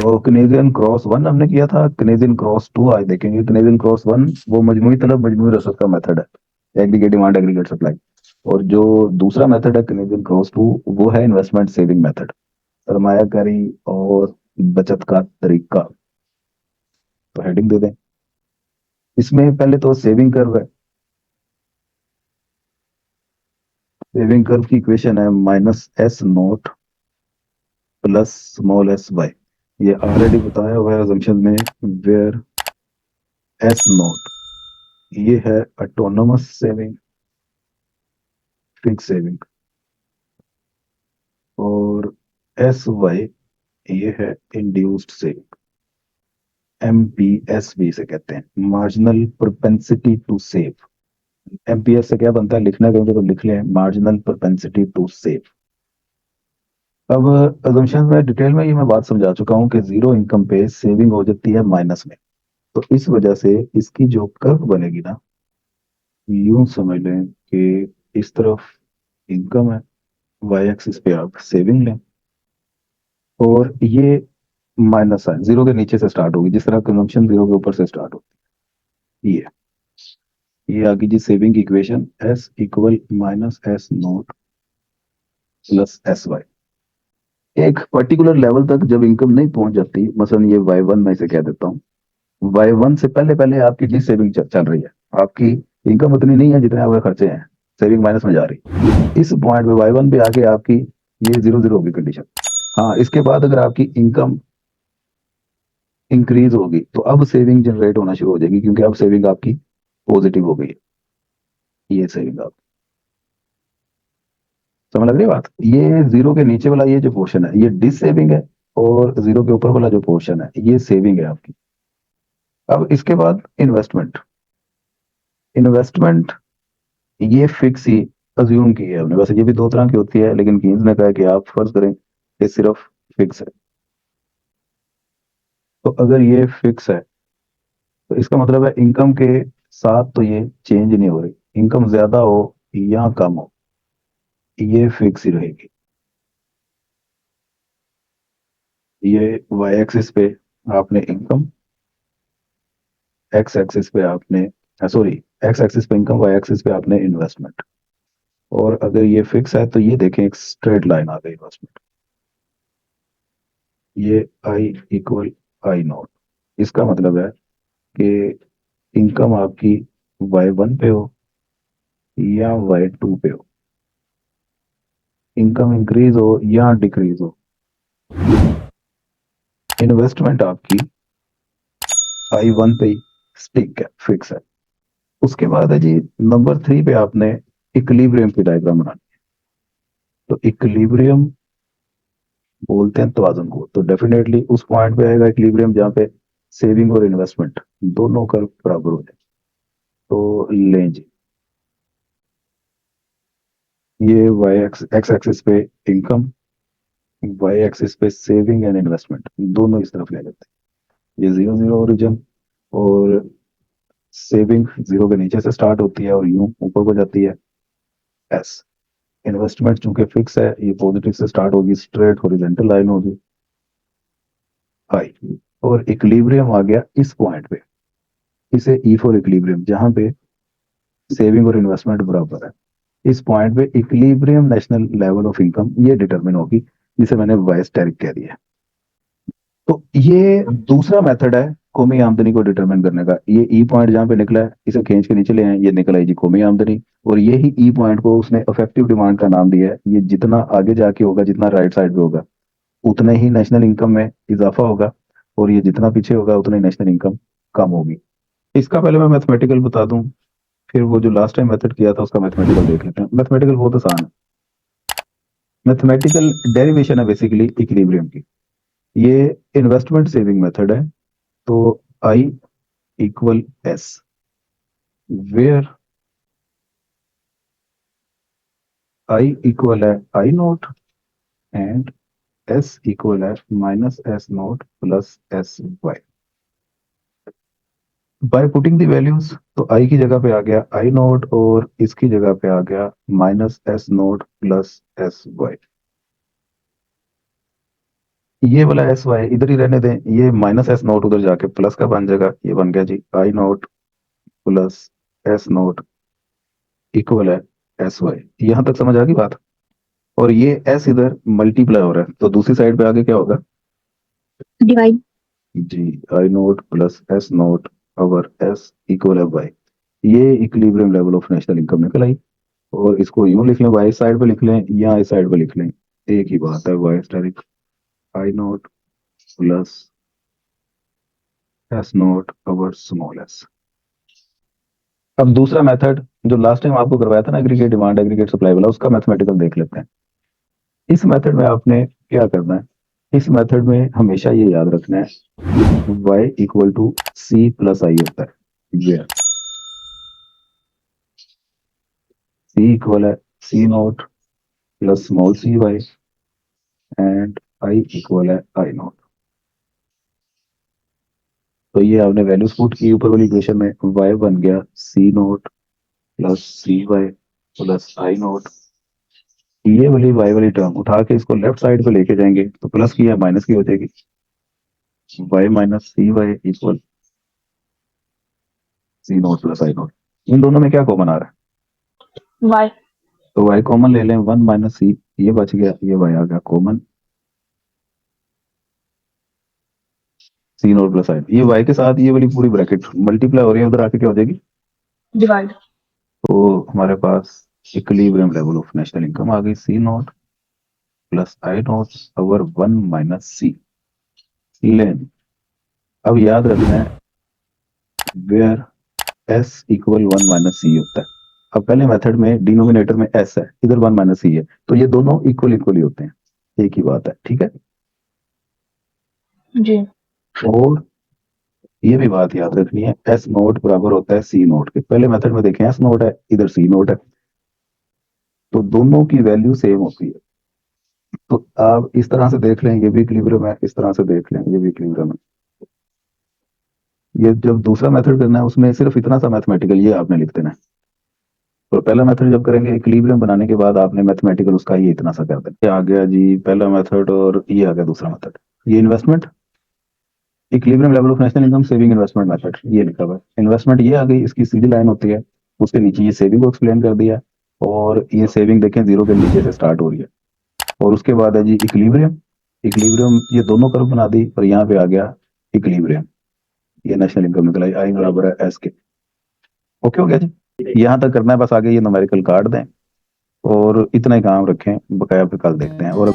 और Canadian cross one हमने किया था, कनेडियन क्रॉस टू आज देखेंगे। कनेडियन क्रॉस वन वो मजमूई तलब मजमूई रसद का मेथड है, एग्रीगेट डिमांड एग्रीगेट सप्लाई। और जो दूसरा मेथड है कनेडियन क्रॉस टू, वो है इन्वेस्टमेंट सेविंग मेथड, सरमायाकारी और बचत का तरीका। तो हेडिंग दे दें। इसमें पहले तो सेविंग कर्व है। सेविंग कर्व की इक्वेशन है minus S note plus small S Y. ये ऑलरेडी बताया हुआ है assumption में, वेयर एस नोट ये है ऑटोनोमस सेविंग, फिक्स सेविंग, और एस वाई ये है इंड्यूस्ड सेविंग। एमपीएसबी से कहते हैं, marginal propensity to save. MPS से क्या बनता है, लिखना कहीं तो लिख लें, मार्जिनल प्रोपेंसिटी टू सेव। अब assumption में डिटेल में ये मैं बात समझा चुका हूँ कि जीरो इनकम पे सेविंग हो जाती है माइनस में। तो इस वजह से इसकी जो कर्व बनेगी ना, यूं समझ लें कि इस तरफ इनकम है, वाई एक्सिस पे आप सेविंग लें, और ये माइनस है, जीरो के नीचे से स्टार्ट होगी, जिस तरह कंजम्पशन जीरो के ऊपर से स्टार्ट होती है। ये आ गई जी सेविंग की equation, S equal minus S note plus S Y. एक पर्टिकुलर लेवल तक जब इनकम नहीं पहुंच जाती, मसलन ये वाई वन में इसे कह देता हूँ, वाई वन से पहले पहले आपकी जी सेविंग चल रही है, आपकी इनकम उतनी नहीं है जितने आपके खर्चे हैं, सेविंग माइनस में जा रही। इस पॉइंट पे वाई वन पे आके आपकी ये जीरो जीरो होगी कंडीशन। हाँ, इसके बाद अगर आपकी इनकम इंक्रीज होगी तो अब सेविंग जनरेट होना शुरू हो जाएगी, क्योंकि अब सेविंग आपकी पॉजिटिव हो गई है। ये सेविंग आप समझ लग रही है बात। ये जीरो के नीचे वाला ये जो पोर्शन है ये डिस सेविंग है, और जीरो के ऊपर वाला जो पोर्शन है ये सेविंग है आपकी। अब इसके बाद इन्वेस्टमेंट। इन्वेस्टमेंट ये फिक्स ही अज्यूम की है हमने, वैसे ये भी दो तरह की होती है, लेकिन कीन्स ने कहा है कि आप फर्ज करें ये सिर्फ फिक्स है। तो अगर ये फिक्स है तो इसका मतलब है इनकम के साथ तो ये चेंज नहीं हो रही, इनकम ज्यादा हो या कम हो ये फिक्स ही रहेगी। ये वाई एक्सिस पे आपने इनकम, एक्स एक्सिस पे आपने, सॉरी, एक्स एक्सिस पे इनकम, वाई एक्सिस पे आपने इन्वेस्टमेंट। और अगर ये फिक्स है तो ये देखें एक स्ट्रेट लाइन आ गई इन्वेस्टमेंट, ये आई इक्वल आई नॉट। इसका मतलब है कि इनकम आपकी वाई वन पे हो या वाई टू पे हो, इनकम इंक्रीज हो या डिक्रीज हो, इन्वेस्टमेंट आपकी आई वन पे ही स्टिक है, फिक्स है। उसके बाद है जी नंबर थ्री पे आपने इक्विलिब्रियम की डायग्राम बनानी। तो इक्विलिब्रियम बोलते हैं तवाज़ुन को, तो डेफिनेटली उस पॉइंट पे आएगा इक्विलिब्रियम जहाँ पे सेविंग और इन्वेस्टमेंट दोनों का बराबर हो जाए। तो लें जी, ये वाई एक्स एक्स एक्सिस पे इनकम, वाई एक्सिस पे सेविंग एंड इन्वेस्टमेंट, दोनों इस तरफ ले लेते हैं। ये जीरो जीरो ओरिजिन, और सेविंग जीरो के नीचे से स्टार्ट होती है और यूं ऊपर को जाती है एस। इन्वेस्टमेंट चूंकि फिक्स है ये पॉजिटिव से स्टार्ट होगी, स्ट्रेट हॉरिजॉन्टल लाइन होगी आई। और इक्विलिब्रियम आ गया इस पॉइंट पे, इसे ई फॉर इक्विलिब्रियम, जहां पे सेविंग और इन्वेस्टमेंट बराबर है। इस पॉइंट पे equilibrium national level of income ये डिटरमिन होगी, जिसे मैंने वाइस टैरिफ कह दिया है। तो ये दूसरा मेथड है कौमी आमदनी को डिटरमिन करने का। ये ई पॉइंट जहां पे निकला है इसे खींच के नीचे ले आए, ये निकला है जी कौमी आमदनी। और ये ही ई पॉइंट को उसने इफेक्टिव डिमांड का नाम दिया है। ये जितना आगे जाके होगा, जितना राइट साइड पे होगा, उतना ही नेशनल इनकम में इजाफा होगा, और ये जितना पीछे होगा उतना ही नेशनल इनकम कम होगी। इसका पहले मैं मैथमेटिकल बता दूं, फिर वो जो लास्ट टाइम मेथड किया था उसका मैथमेटिकल देख लेते हैं। मैथमेटिकल बहुत आसान है, मैथमेटिकल डेरिवेशन है बेसिकली इक्विलिब्रियम की। ये इन्वेस्टमेंट सेविंग मेथड है। तो I equal S, where I equal है I nought and S equal है minus S note plus S Y. By putting the values, तो आई की जगह पे आ गया आई नोट, और इसकी जगह पे आ गया minus S note plus S Y. ये वाला एस वाई इधर ही रहने दें, ये माइनस एस नोट उधर जाके प्लस का बन जाएगा, ये बन गया जी I nought plus S nought equal है एस वाई। यहां तक समझ आ गई बात। और ये एस इधर मल्टीप्लाई हो रहा है तो दूसरी साइड पे आगे क्या होगा, डिवाइड। जी I nought plus S nought over S equal है वाई। ये equilibrium level of national income निकल आई। और इसको यूं लिख लें, वाई साइड पे लिख लें या इस साइड पे लिख लें, एक ही बात है, Y asterisk I nought plus S nought over small S. अब दूसरा मेथड जो लास्ट टाइम आपको करवाया था ना, एग्रीगेट डिमांड एग्रीगेट सप्लाई वाला, उसका मैथमेटिकल देख लेते हैं। इस मेथड में आपने क्या करना है, इस मेथड में हमेशा ये याद रखना है y equal to C plus I होता है, वेयर सी इक्वल है C nought plus small C Y and I equal है आई नोट। तो ये आपने वैल्यूज पुट की ऊपर वाली इक्वेशन में, y बन गया सी nought plus C Y plus I note. ये वाली y वाली टर्म उठा के इसको लेफ्ट साइड पे लेके जाएंगे तो प्लस की या माइनस की हो जाएगी, y minus C Y equal C nought plus I nought. इन दोनों में क्या कॉमन आ रहा है, वाई। तो y कॉमन ले लें, 1 माइनस सी, ये बच गया, ये y आ गया कॉमन, सी नोट प्लस आई। ये y के साथ ये वाली पूरी ब्रैकेट मल्टीप्लाई हो रही है, उधर आके क्या हो जाएगी, डिवाइड। तो हमारे पास equilibrium level of national income आ गई, C nought plus I nought over 1 minus C. लेन अब याद रखना है where S equal 1 minus C होता है। अब पहले मेथड में डिनोमिनेटर में एस है, इधर 1 माइनस सी है, तो ये दोनों इक्वल इक्वल ही होते हैं, एक ही बात है, ठीक है। जी। और ये भी बात याद रखनी है, एस नोट बराबर होता है सी नोट के। पहले मेथड में देखें एस नोट है, इधर सी नोट है, तो दोनों की वैल्यू सेम होती है। तो आप इस तरह से देख लें, ये भी इक्विलिब्रियम है, इस तरह से देख लें, ये भी इक्विलिब्रियम है। ये जब दूसरा मेथड करना है उसमें सिर्फ इतना सा मैथमेटिकल ये आपने लिख देना है। तो पहला मेथड जब करेंगे इक्विलिब्रियम बनाने के बाद आपने मैथमेटिकल उसका ये इतना सा कर देना। ये आ गया जी पहला मेथड और ये आ गया दूसरा मेथड। ये investment equilibrium level of national income saving investment method ये लिखा हुआ है। इन्वेस्टमेंट ये आ गई, इसकी सीधी लाइन होती है, उसके नीचे ये सेविंग को एक्सप्लेन कर दिया, और ये सेविंग देखें जीरो के नीचे से स्टार्ट हो रही है। और उसके बाद है जी इक्विलिब्रियम, इक्विलिब्रियम ये दोनों कर्व बना दी और यहाँ पे आ गया इक्विलिब्रियम, ये नेशनल इनकम निकल आई, आई बराबर है एस के। ओके हो गया जी, यहाँ तक करना है बस, आगे ये न्यूमेरिकल काट दें और इतना ही काम रखें, बकाया पे कल देखते हैं। और